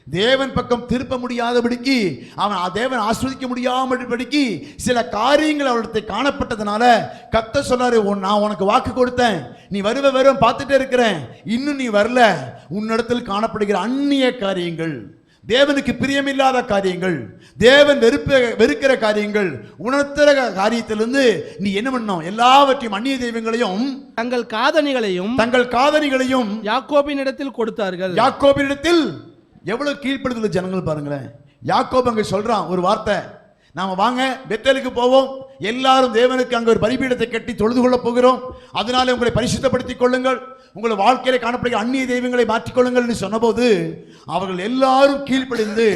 தேவன் பக்கம் திருப்ப முடியாதபடிக்கு, அவன் தேவன் ஆஸ்வதிக்க முடியாமபடிக்கு சில காரியங்கள் அவரிடத்தை காணப்பட்டதுனால கர்த்தர் சொன்னாரு, நான் உனக்கு வாக்கு கொடுத்தேன், நீ வரும் பார்த்துட்டே இருக்கிறேன், இன்னும் நீ வரல. உன்னிடத்தில் காணப்படுகிற அந்நிய காரியங்கள், தேவனுக்கு பிரியமில்லாத காரியங்கள், தேவன் வெறுக்கிற காரியங்கள், உணர்த்துற காரியத்திலிருந்து நீ என்ன பண்ணணும்? எல்லாவற்றையும் அந்நிய தெய்வங்களையும் தங்கள் காதணிகளையும் யாக்கோபினிடத்தில் கொடுத்தார்கள். யாக்கோபினிடத்தில் எவ்வளவு கீழ்ப்படுதல் ஜனங்கள் பாருங்களேன். யாக்கோபு அங்க சொல்றான் ஒரு வார்த்தை, நாம வாங்க பெத்தேலுக்கு போவோம், எல்லாரும் தேவனுக்கு அங்க ஒரு பலிபீடத்தை கட்டி தொழுது கொள்ள போகிறோம், அதனால உங்களை பரிசுத்தப்படுத்திக் கொள்ளுங்கள், உங்களை வாழ்க்கையில காணப்படுகிற அந்நிய தெய்வங்களை மாற்றிக்கொள்ளுங்கள் என்று சொன்னபோது அவர்கள் எல்லாரும் கீழ்ப்படிந்து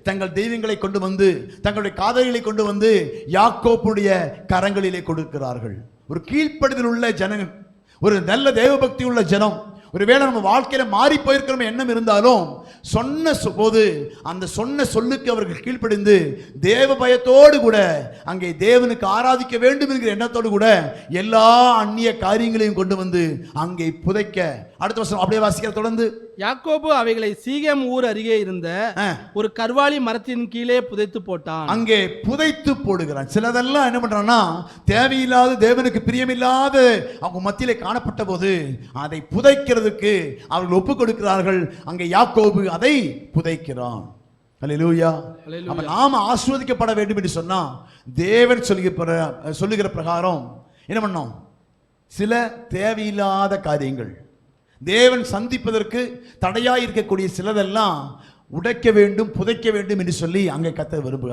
தங்கள் தெய்வங்களை கொண்டு வந்து, தங்களுடைய காதலிகளை கொண்டு வந்து யாக்கோப்புடைய கரங்களிலே கொடுக்கிறார்கள். ஒரு கீழ்ப்படிதல் உள்ள ஜனங்கள், ஒரு நல்ல தேவபக்தி உள்ள ஜனம். ஒருவேளை நம்ம வாழ்க்கையில மாறி போயிருக்கிற எண்ணம் இருந்தாலும் சொன்ன போது அந்த சொன்ன சொல்லுக்கு அவர்கள் கீழ்ப்படிந்து தேவ பயத்தோடு கூட அங்கே தேவனுக்கு ஆராதிக்க வேண்டும் என்கிற எண்ணத்தோடு கூட எல்லா அந்நிய காரியங்களையும் கொண்டு வந்து அங்கே புதைக்க. அடுத்த வருஷம் அப்படியே வாசிக்கிற தொடர்ந்து, யாக்கோபு அவைகளை சீகேம் ஊர் அருகே இருந்த ஒரு கர்வாலி மரத்தின் கீழே புதைத்து போட்டான். அங்கே புதைத்து போடுகிறான். சிலதெல்லாம் என்ன பண்றான்னா, தேவையில்லாத தேவனுக்கு பிரியமில்லாத அவங்க மத்தியிலே காணப்பட்ட போது அதை புதைக்கிறதுக்கு அவர்கள் ஒப்புக் கொடுக்கிறார்கள். அங்கே யாக்கோபு அதை புதைக்கிறான். அல்லேலூயா. அப்ப நாம ஆசீர்வதிக்கப்பட வேண்டும் என்று சொன்னா தேவன் சொல்லுகிற பிரகாரம் என்ன பண்ணோம்? சில தேவையில்லாத காரியங்கள், தேவன் சந்திப்பதற்கு தடையாய் இருக்கக்கூடிய சிலதெல்லாம் உடைக்க வேண்டும், புதைக்க வேண்டும் என்று சொல்லி அங்கே கர்த்தர் விரும்புகிறார்.